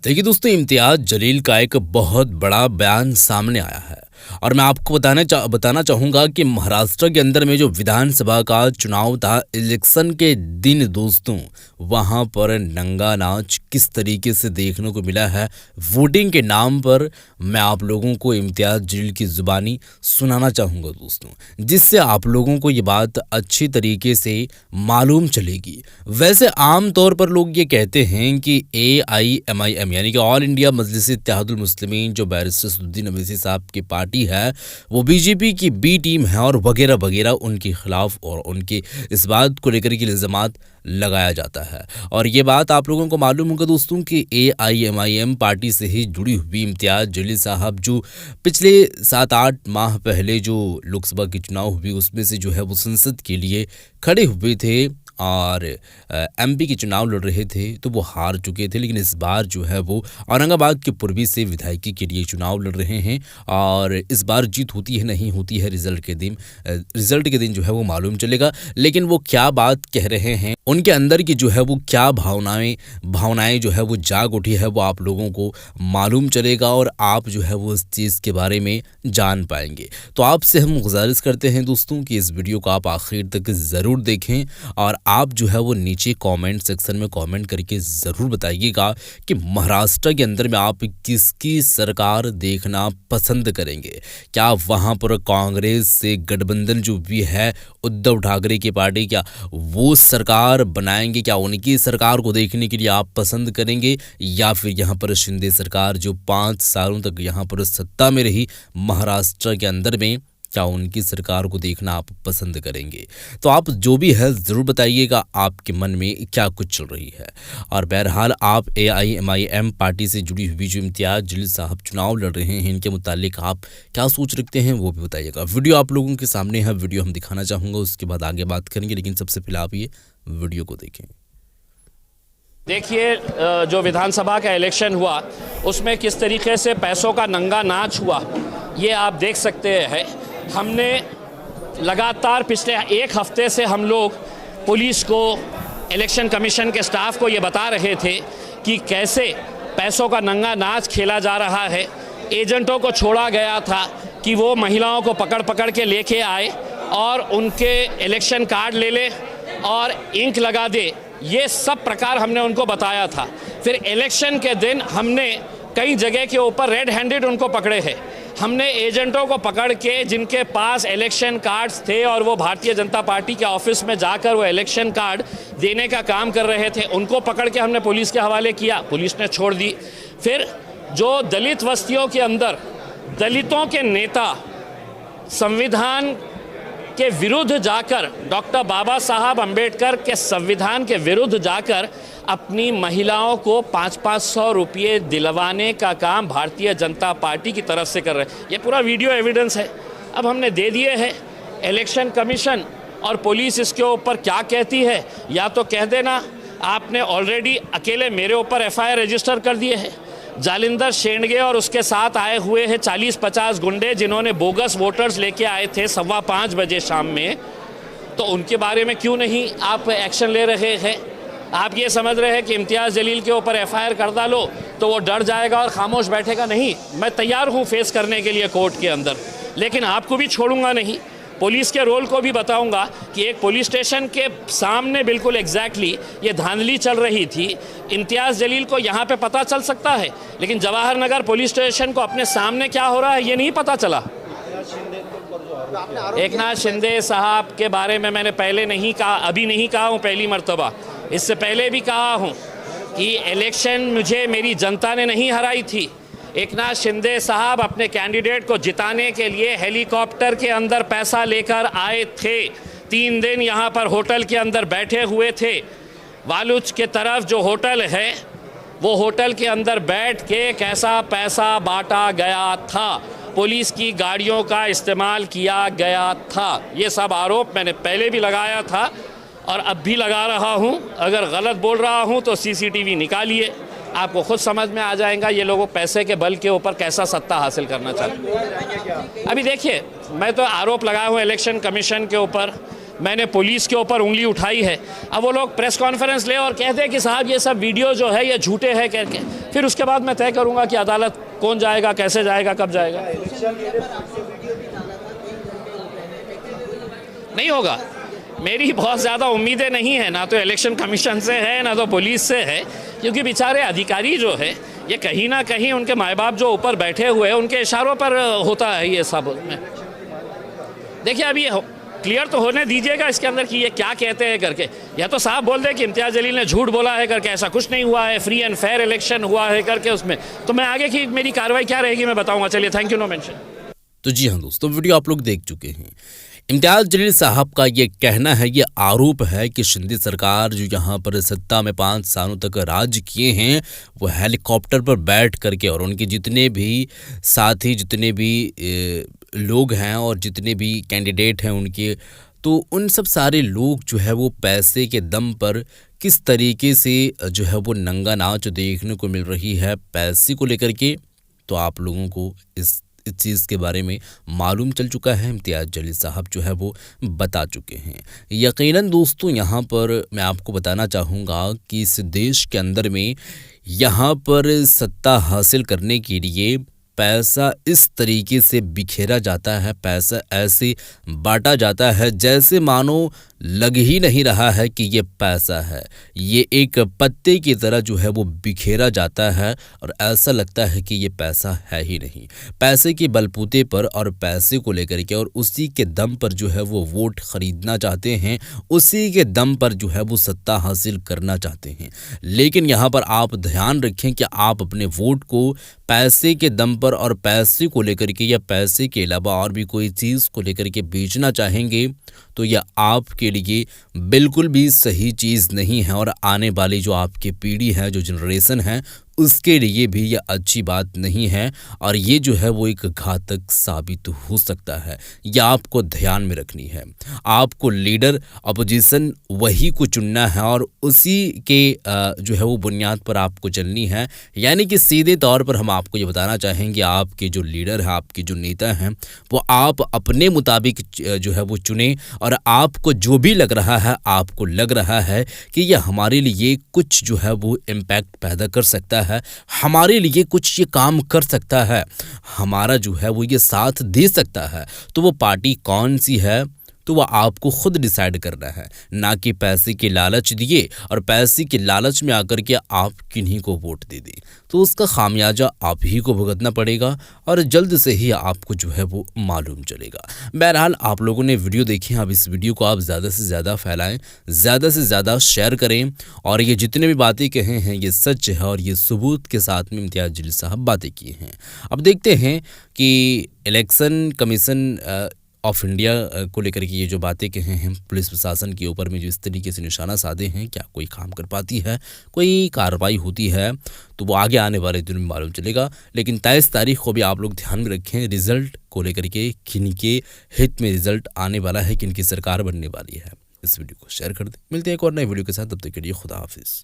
देखिए दोस्तों, इम्तियाज़ जलील का एक बहुत बड़ा बयान सामने आया है और मैं आपको बताना चाहूँगा कि महाराष्ट्र के अंदर में जो विधानसभा का चुनाव था, इलेक्शन के दिन दोस्तों, वहाँ पर नंगा नाच किस तरीके से देखने को मिला है वोटिंग के नाम पर। मैं आप लोगों को इम्तियाज़ जलील की ज़ुबानी सुनाना चाहूँगा दोस्तों, जिससे आप लोगों को ये बात अच्छी तरीके से मालूम चलेगी। वैसे आम तौर पर लोग ये कहते हैं कि AIMIM यानी कि ऑल इंडिया मजलिस इत्तेहादुल मुस्लिमीन, जो बैरिस्टर सदरुद्दीन अवैसी साहब की पार्टी है, वो बीजेपी की बी टीम है और वगैरह वगैरह उनके खिलाफ और उनके इस बात को लेकर के इल्ज़ामात लगाया जाता है। और ये बात आप लोगों को मालूम होगा दोस्तों कि AIMIM पार्टी से ही जुड़ी हुई इम्तियाज़ जलील साहब, जो पिछले 7-8 माह पहले जो लोकसभा के चुनाव हुए उसमें से जो है वो संसद के लिए खड़े हुए थे और MP के चुनाव लड़ रहे थे, तो वो हार चुके थे। लेकिन इस बार जो है वो औरंगाबाद के पूर्वी से विधायकी के लिए चुनाव लड़ रहे हैं और इस बार जीत होती है नहीं होती है रिजल्ट के दिन जो है वो मालूम चलेगा। लेकिन वो क्या बात कह रहे हैं, उनके अंदर की जो है वो क्या भावनाएं जो है वो जाग उठी है, वो आप लोगों को मालूम चलेगा और आप जो है वो इस चीज़ के बारे में जान पाएंगे। तो आपसे हम गुजारिश करते हैं दोस्तों कि इस वीडियो को आप आखिर तक ज़रूर देखें और आप जो है वो नीचे कमेंट सेक्शन में कमेंट करके ज़रूर बताइएगा कि महाराष्ट्र के अंदर में आप किसकी सरकार देखना पसंद करेंगे। क्या वहाँ पर कांग्रेस से गठबंधन जो भी है उद्धव ठाकरे की पार्टी, क्या वो सरकार बनाएंगे, क्या उनकी सरकार को देखने के लिए आप पसंद करेंगे, या फिर यहाँ पर शिंदे सरकार जो 5 सालों तक यहाँ पर सत्ता में रही महाराष्ट्र के अंदर में, क्या उनकी सरकार को देखना आप पसंद करेंगे। तो आप जो भी है ज़रूर बताइएगा आपके मन में क्या कुछ चल रही है। और बहरहाल आप AIMIM पार्टी से जुड़ी हुई जो इम्तियाज़ जलील साहब चुनाव लड़ रहे हैं, इनके मुतालिक आप क्या सोच रखते हैं वो भी बताइएगा। वीडियो आप लोगों के सामने है, वीडियो हम दिखाना चाहूँगा, उसके बाद आगे बात करेंगे, लेकिन सबसे पहले आप ये वीडियो को देखें। देखिए, जो विधानसभा का इलेक्शन हुआ उसमें किस तरीके से पैसों का नंगा नाच हुआ, ये आप देख सकते हैं। हमने लगातार पिछले 1 हफ्ते से हम लोग पुलिस को, इलेक्शन कमीशन के स्टाफ को ये बता रहे थे कि कैसे पैसों का नंगा नाच खेला जा रहा है। एजेंटों को छोड़ा गया था कि वो महिलाओं को पकड़ पकड़ के लेके आए और उनके इलेक्शन कार्ड ले ले और इंक लगा दे। ये सब प्रकार हमने उनको बताया था। फिर इलेक्शन के दिन हमने कई जगह के ऊपर रेड हैंडेड उनको पकड़े हैं। हमने एजेंटों को पकड़ के जिनके पास इलेक्शन कार्ड्स थे और वो भारतीय जनता पार्टी के ऑफिस में जाकर वो इलेक्शन कार्ड देने का काम कर रहे थे, उनको पकड़ के हमने पुलिस के हवाले किया, पुलिस ने छोड़ दी। फिर जो दलित बस्तियों के अंदर दलितों के नेता संविधान के विरुद्ध जाकर, डॉक्टर बाबा साहब अम्बेडकर के संविधान के विरुद्ध जाकर अपनी महिलाओं को 500-500 रुपये दिलवाने का काम भारतीय जनता पार्टी की तरफ से कर रहे हैं। ये पूरा वीडियो एविडेंस है, अब हमने दे दिए हैं। इलेक्शन कमीशन और पुलिस इसके ऊपर क्या कहती है, या तो कह देना आपने ऑलरेडी अकेले मेरे ऊपर FIR रजिस्टर कर दिए हैं। जालिंदर शेंडगे और उसके साथ आए हुए हैं 40-50 गुंडे जिन्होंने बोगस वोटर्स लेके आए थे 5:15 बजे शाम में, तो उनके बारे में क्यों नहीं आप एक्शन ले रहे हैं? आप ये समझ रहे हैं कि इम्तियाज़ जलील के ऊपर FIR कर डालो तो वो डर जाएगा और खामोश बैठेगा? नहीं, मैं तैयार हूँ फेस करने के लिए कोर्ट के अंदर, लेकिन आपको भी छोड़ूंगा नहीं। पुलिस के रोल को भी बताऊंगा कि एक पुलिस स्टेशन के सामने बिल्कुल एग्जैक्टली ये धांधली चल रही थी। इम्तियाज़ जलील को यहाँ पे पता चल सकता है, लेकिन जवाहर नगर पुलिस स्टेशन को अपने सामने क्या हो रहा है ये नहीं पता चला। एकनाथ शिंदे साहब के बारे में मैंने पहले नहीं कहा, अभी नहीं कहा हूँ, पहली मर्तबा, इससे पहले भी कहा हूँ कि इलेक्शन मुझे मेरी जनता ने नहीं हराई थी। एकनाथ शिंदे साहब अपने कैंडिडेट को जिताने के लिए हेलीकॉप्टर के अंदर पैसा लेकर आए थे। 3 दिन यहाँ पर होटल के अंदर बैठे हुए थे। वालुच के तरफ जो होटल है, वो होटल के अंदर बैठ के कैसा पैसा बांटा गया था, पुलिस की गाड़ियों का इस्तेमाल किया गया था। ये सब आरोप मैंने पहले भी लगाया था और अब भी लगा रहा हूँ। अगर गलत बोल रहा हूँ तो CCTV निकालिए, आपको खुद समझ में आ जाएगा ये लोगों पैसे के बल के ऊपर कैसा सत्ता हासिल करना चाहते हैं। अभी देखिए, मैं तो आरोप लगाया हूँ इलेक्शन कमीशन के ऊपर, मैंने पुलिस के ऊपर उंगली उठाई है। अब वो लोग प्रेस कॉन्फ्रेंस ले और कहते हैं कि साहब ये सब वीडियो जो है ये झूठे हैं करके, फिर उसके बाद मैं तय करूँगा कि अदालत कौन जाएगा, कैसे जाएगा, कब जाएगा। नहीं होगा, मेरी बहुत ज़्यादा उम्मीदें नहीं है, ना तो इलेक्शन कमीशन से है ना तो पुलिस से है, क्योंकि बेचारे अधिकारी जो है ये कहीं ना कहीं उनके माँ बाप जो ऊपर बैठे हुए हैं उनके इशारों पर होता है ये सब में। देखिए अब ये क्लियर तो होने दीजिएगा इसके अंदर कि ये क्या कहते हैं करके, या तो साहब बोल दे कि इम्तियाज़ जलील ने झूठ बोला है करके, ऐसा कुछ नहीं हुआ है, फ्री एंड फेयर इलेक्शन हुआ है करके, उसमें तो मैं आगे की मेरी कार्रवाई क्या रहेगी मैं बताऊंगा। चलिए, थैंक यू, नो मेंशन। तो जी हाँ दोस्तों, वीडियो आप लोग देख चुके हैं। इम्तियाज़ जलील साहब का ये कहना है, ये आरोप है कि शिंदे सरकार जो यहाँ पर सत्ता में 5 सालों तक राज किए हैं वो हेलीकॉप्टर पर बैठ करके, और उनके जितने भी साथी, जितने भी लोग हैं और जितने भी कैंडिडेट हैं उनके, तो उन सब सारे लोग जो है वो पैसे के दम पर किस तरीके से जो है वो नंगा नाच देखने को मिल रही है पैसे को लेकर के, तो आप लोगों को इस चीज़ के बारे में मालूम चल चुका है। इम्तियाज़ जलील साहब जो है वो बता चुके हैं। यकीनन दोस्तों, यहाँ पर मैं आपको बताना चाहूँगा कि इस देश के अंदर में यहाँ पर सत्ता हासिल करने के लिए पैसा इस तरीके से बिखेरा जाता है, पैसा ऐसे बांटा जाता है जैसे मानो लग ही नहीं रहा है कि ये पैसा है। ये एक पत्ते की तरह जो है वो बिखेरा जाता है और ऐसा लगता है कि ये पैसा है ही नहीं। पैसे के बलबूते पर और पैसे को लेकर के और उसी के दम पर जो है वो वोट खरीदना चाहते हैं, उसी के दम पर जो है वो सत्ता हासिल करना चाहते हैं। लेकिन यहाँ पर आप ध्यान रखें कि आप अपने वोट को पैसे के दम पर और पैसे को लेकर के या पैसे के अलावा और भी कोई चीज़ को लेकर के बेचना चाहेंगे तो यह आपके लिए बिल्कुल भी सही चीज़ नहीं है, और आने वाली जो आपकी पीढ़ी है, जो जनरेशन है, उसके लिए भी यह अच्छी बात नहीं है, और ये जो है वो एक घातक साबित हो सकता है। यह आपको ध्यान में रखनी है। आपको लीडर अपोजिशन वही को चुनना है और उसी के जो है वो बुनियाद पर आपको चलनी है। यानी कि सीधे तौर पर हम आपको ये बताना चाहेंगे, आपके जो लीडर है, आपके जो नेता हैं, वो आप अपने मुताबिक जो है वो चुने, और आपको जो भी लग रहा है, आपको लग रहा है कि यह हमारे लिए कुछ जो है वो इम्पैक्ट पैदा कर सकता है, हमारे लिए कुछ ये काम कर सकता है, हमारा जो है वो ये साथ दे सकता है, तो वो पार्टी कौन सी है तो वह आपको खुद डिसाइड करना है, ना कि पैसे के लालच दिए और पैसे के लालच में आकर के आप किन्हीं को वोट दे दें, तो उसका खामियाजा आप ही को भुगतना पड़ेगा और जल्द से ही आपको जो है वो मालूम चलेगा। बहरहाल आप लोगों ने वीडियो देखी, अब इस वीडियो को आप ज़्यादा से ज़्यादा फैलाएं, ज़्यादा से ज़्यादा शेयर करें, और ये जितने भी बातें कहे हैं ये सच है और ये सबूत के साथ में इम्तियाज़ जलील साहब बातें किए हैं। अब देखते हैं कि इलेक्शन कमीशन ऑफ इंडिया को लेकर के ये जो बातें कहे हैं, पुलिस प्रशासन के ऊपर में जो इस तरीके से निशाना साधे हैं, क्या कोई काम कर पाती है, कोई कार्रवाई होती है, तो वो आगे आने वाले दिनों में मालूम चलेगा। लेकिन 23 तारीख को भी आप लोग ध्यान में रखें, रिजल्ट को लेकर के किनके हित में रिजल्ट आने वाला है, किनकी सरकार बनने वाली है। इस वीडियो को शेयर कर दें। मिलते हैं एक और नए वीडियो के साथ, तब तक के लिए खुदा हाफिज़।